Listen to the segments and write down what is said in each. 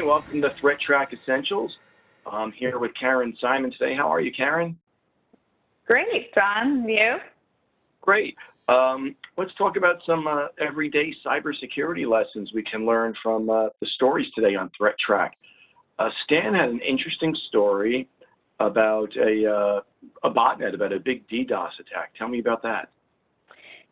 morning. Welcome to ThreatTraq Essentials. I'm here with Karen Simon today. How are you, Karen? Great, John. You? Great. Let's talk about some everyday cybersecurity lessons we can learn from the stories today on ThreatTraq. Stan had an interesting story about a botnet, about a big DDoS attack. Tell me about that.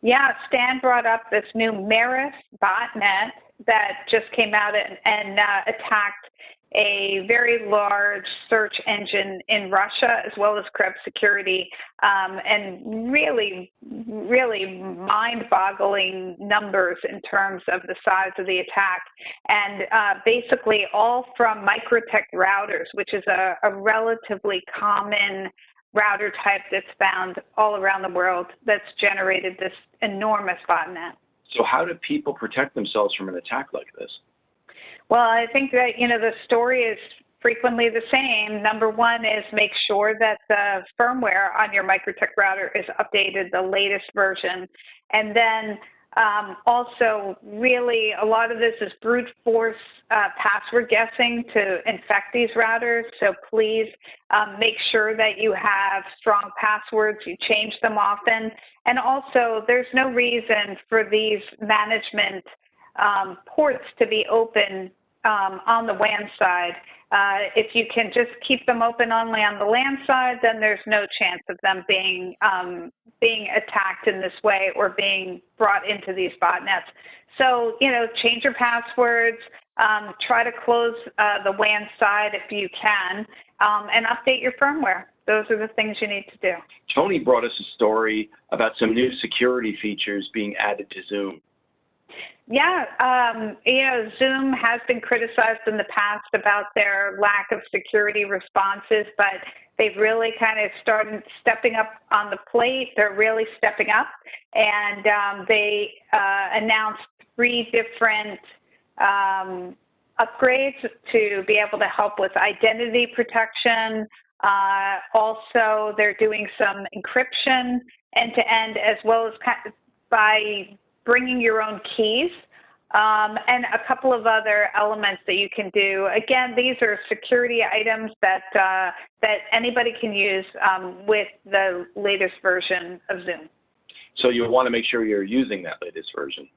Yeah, Stan brought up this new Maris botnet that just came out and attacked a very large search engine in Russia, as well as Krebs Security, and really mind-boggling numbers in terms of the size of the attack. And basically all from Microtech routers, which is a relatively common router type that's found all around the world, that's generated this enormous botnet. So how do people protect themselves from an attack like this? Well, I think that, the story is frequently the same. Number one is make sure that the firmware on your Microtech router is updated, the latest version. And then also really a lot of this is brute force password guessing to infect these routers. So please make sure that you have strong passwords, you change them often. And also there's no reason for these management ports to be open on the WAN side. If you can just keep them open only on the LAN side, then there's no chance of them being attacked in this way or being brought into these botnets. So, change your passwords, try to close the WAN side if you can, and update your firmware. Those are the things you need to do. Tony brought us a story about some new security features being added to Zoom. Yeah, Zoom has been criticized in the past about their lack of security responses, but they've really kind of started stepping up on the plate. They're really stepping up, and they announced 3 different upgrades to be able to help with identity protection. Also, they're doing some encryption end-to-end, as well as by bringing your own keys, and a couple of other elements that you can do. Again, these are security items that anybody can use with the latest version of Zoom. So you want to make sure you're using that latest version.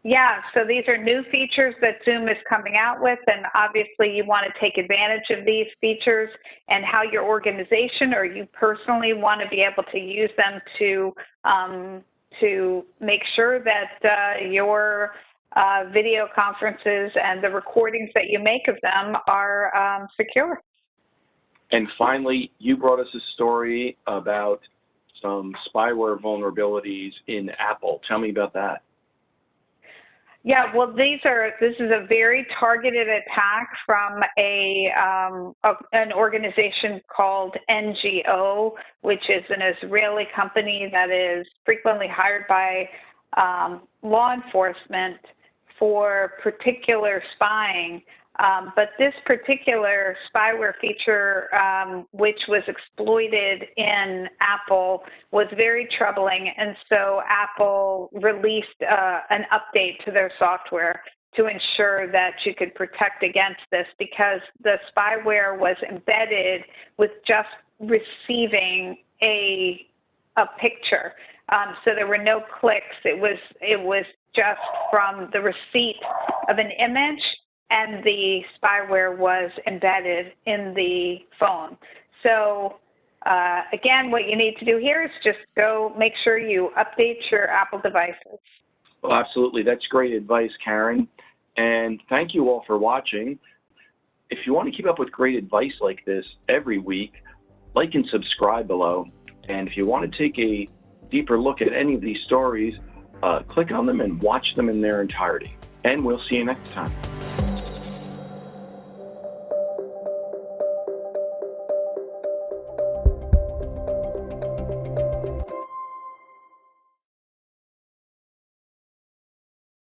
Yeah, so these are new features that Zoom is coming out with, and obviously you want to take advantage of these features and how your organization or you personally want to be able to use them to make sure that your video conferences and the recordings that you make of them are secure. And finally, you brought us a story about some spyware vulnerabilities in Apple. Tell me about that. Yeah, well, this is a very targeted attack from an organization called NGO, which is an Israeli company that is frequently hired by law enforcement for particular spying. But this particular spyware feature, which was exploited in Apple, was very troubling. And so Apple released an update to their software to ensure that you could protect against this, because the spyware was embedded with just receiving a picture. So there were no clicks. It was just from the receipt of an image, and the spyware was embedded in the phone. So again, what you need to do here is just go make sure you update your Apple devices. Well, absolutely. That's great advice, Karen. And thank you all for watching. If you want to keep up with great advice like this every week, like and subscribe below. And if you want to take a deeper look at any of these stories, click on them and watch them in their entirety. And we'll see you next time.